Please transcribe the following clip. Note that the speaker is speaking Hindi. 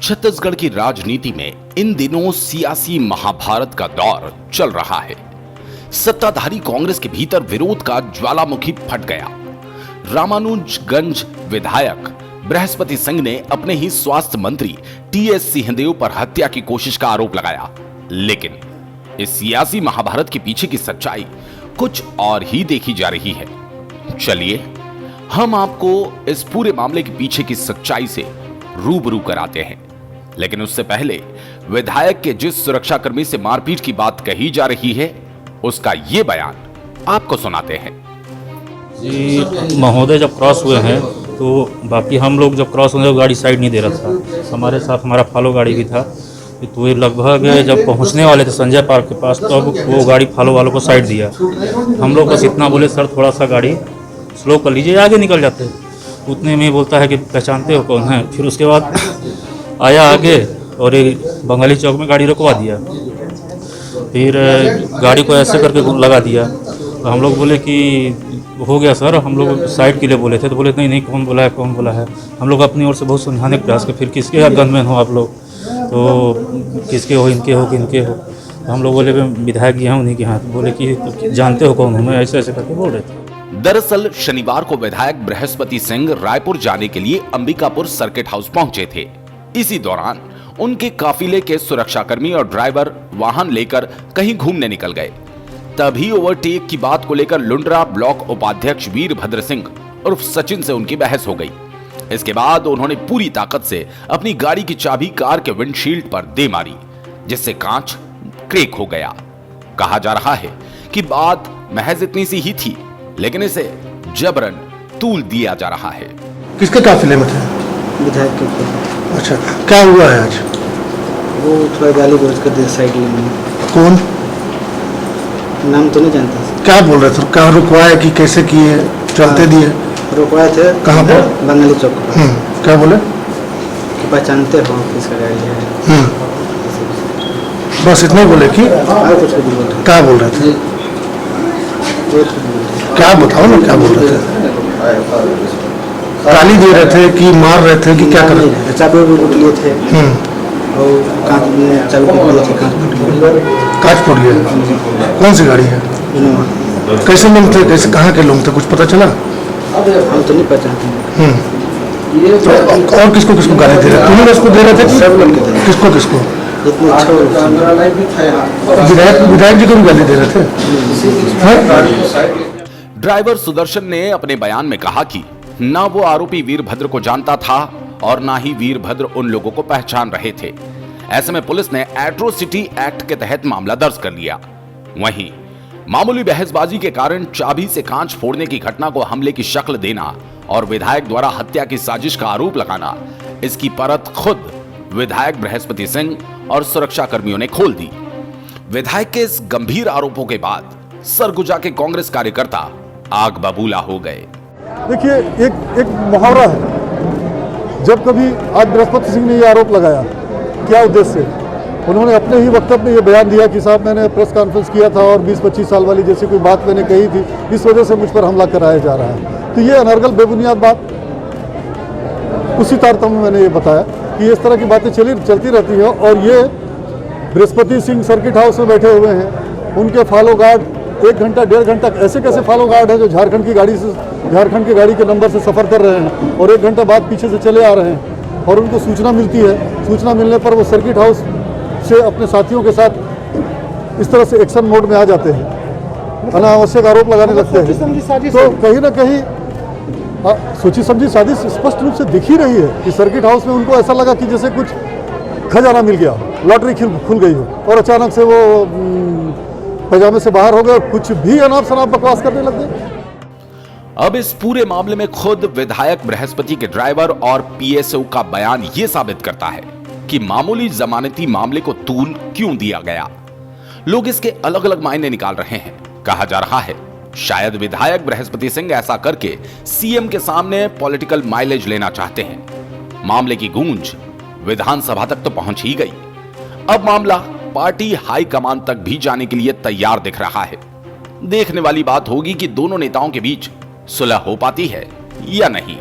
छत्तीसगढ़ की राजनीति में इन दिनों सियासी महाभारत का दौर चल रहा है। सत्ताधारी कांग्रेस के भीतर विरोध का ज्वालामुखी फट गया। रामानुजगंज विधायक बृहस्पति सिंह ने अपने ही स्वास्थ्य मंत्री टीएस सिंहदेव पर हत्या की कोशिश का आरोप लगाया, लेकिन इस सियासी महाभारत के पीछे की सच्चाई कुछ और ही देखी जा रही है। चलिए हम आपको इस पूरे मामले के पीछे की सच्चाई से रूबरू कराते हैं, लेकिन उससे पहले विधायक के जिस सुरक्षाकर्मी से मारपीट की बात कही जा रही है उसका ये बयान आपको सुनाते हैं। जी महोदय जब क्रॉस हुए हैं तो बाकी हम लोग जब क्रॉस हुए गाड़ी साइड नहीं दे रहा था, हमारे साथ हमारा फॉलो गाड़ी भी था। तो ये लगभग जब पहुंचने वाले थे संजय पार्क के पास, तो अब वो गाड़ी फॉलो वालों को साइड दिया। हम लोग बस इतना बोले सर थोड़ा सा गाड़ी स्लो कर लीजिए, आगे निकल जाते। उतने में बोलता है कि पहचानते हो कौन है। फिर उसके बाद आया आगे और एक बंगाली चौक में गाड़ी रुकवा दिया। फिर गाड़ी को ऐसे करके लगा दिया। तो हम लोग बोले कि हो गया सर, हम लोग साइड के लिए बोले थे। तो बोले नहीं नहीं कौन बोला है कौन बोला है। हम लोग अपनी ओर से बहुत समझाने का प्रयास किया, फिर किसके गनमैन हो आप लोग, तो किसके हो, इनके हो कि इनके हो। तो हम लोग बोले विधायक जी हैं उन्हीं के हाथ। बोले कि तो जानते हो कौन हूँ मैं, ऐसे ऐसे करके बोल रहे थे। दरअसल शनिवार को विधायक बृहस्पति सिंह रायपुर जाने के लिए अंबिकापुर सर्किट हाउस पहुंचे थे। इसी दौरान उनके काफिले के सुरक्षाकर्मी और ड्राइवर वाहन लेकर कहीं घूमने निकल गए। तभी ओवरटेक की बात को लेकर लुंड्रा ब्लॉक उपाध्यक्ष वीरभद्र सिंह उर्फ सचिन से उनकी बहस हो गई। इसके बाद उन्होंने पूरी ताकत से अपनी गाड़ी की चाबी कार के विंडशील्ड पर दे मारी, जिससे कांच क्रैक हो गया। कहा जा रहा है कि बात महज इतनी सी ही थी, लेकिन इसे जबरन तूल दिया जा रहा है। किसके काफिले में थे? विधायक के ऊपर। अच्छा, क्या हुआ है आज? वो थोड़ा गाली गलौज कर दिया साइड में। कौन? नाम तो नहीं जानता। क्या बोल रहे थे? क्या रुकवाया कि कैसे किए? चलते दिए? रुकवाए थे। कहाँ पर? बंगाली चौक पर। क्या बोले? कि पहचानते हो किसका गाड़ी है? बस इतना ही बोले कि? और कुछ भी बोले। क्या बोल रहे थे? क्या बताओ ना, क्या बोल रहे थे? गाली दे रहे थे कि मार रहे थे कि क्या कर रहे थे? चाबी भी लूट लिए थे और कांच में चाबी लूट लिए थे, कांच फूट गया। कांच फूट गया? कौन सी गाड़ी है? कैसे लोग थे, कैसे कहाँ के लोग थे, कुछ पता चला? हम तो नहीं पहचानते। तो और किसको किसको गाली दे रहे थे? तुम्हें उसको दे रहे थे? सब लोग के थे। किसको किसको? विधायक जी को भी गाली दे रहे थे? ड्राइवर सुदर्शन ने अपने बयान में कहा कि ना वो आरोपी वीरभद्र को जानता था और ना ही वीरभद्र उन लोगों को पहचान रहे थे। ऐसे में पुलिस ने एट्रोसिटी एक्ट के तहत मामला दर्ज कर लिया। वहीं मामूली बहसबाजी के कारण चाबी से कांच फोड़ने की घटना को हमले की शक्ल देना और विधायक द्वारा हत्या की साजिश का आरोप लगाना, इसकी परत खुद विधायक बृहस्पति सिंह और सुरक्षा कर्मियों ने खोल दी। विधायक के इस गंभीर आरोपों के बाद सरगुजा के कांग्रेस कार्यकर्ता आग बबूला हो गए। देखिए, एक मुहावरा है, जब कभी आज बृहस्पति सिंह ने यह आरोप लगाया, क्या उद्देश्य से? उन्होंने अपने ही वक्तव्य में ये बयान दिया कि साहब मैंने प्रेस कॉन्फ्रेंस किया था और 20-25 साल वाली जैसी कोई बात मैंने कही थी, इस वजह से मुझ पर हमला कराया जा रहा है। तो ये अनर्गल बेबुनियाद बात, उसी तारतम्य में मैंने ये बताया कि इस तरह की बातें चलती रहती हैं। और ये बृहस्पति सिंह सर्किट हाउस में बैठे हुए हैं, उनके फॉलो गार्ड 1 घंटा 1.5 घंटा ऐसे कैसे फॉलो गार्ड है जो झारखंड की गाड़ी के नंबर से सफ़र कर रहे हैं और 1 घंटा बाद पीछे से चले आ रहे हैं और उनको सूचना मिलती है। सूचना मिलने पर वो सर्किट हाउस से अपने साथियों के साथ इस तरह से एक्शन मोड में आ जाते हैं, अनावश्यक आरोप लगाने लगते हैं। तो कहीं ना कहीं सोची समझी साजिश स्पष्ट रूप से दिख ही रही है कि सर्किट हाउस में उनको ऐसा लगा कि जैसे कुछ खजाना मिल गया, लॉटरी खुल गई हो और अचानक से वो पैजामे से बाहर हो गए और कुछ भी अनाप शनाप बकवास करने लग गए। अब इस पूरे मामले में खुद विधायक बृहस्पति के ड्राइवर और पीएसओ का बयान यह साबित करता है कि मामूली जमानती मामले को तूल क्यों दिया गया। लोग इसके अलग अलग मायने निकाल रहे हैं। कहा जा रहा है शायद विधायक बृहस्पति सिंह ऐसा करके सीएम के सामने पॉलिटिकल माइलेज लेना चाहते हैं। मामले की गूंज विधानसभा तक तो पहुंच ही गई। अब मामला पार्टी हाईकमान तक भी जाने के लिए तैयार दिख रहा है। देखने वाली बात होगी कि दोनों नेताओं के बीच सुलह हो पाती है या नहीं।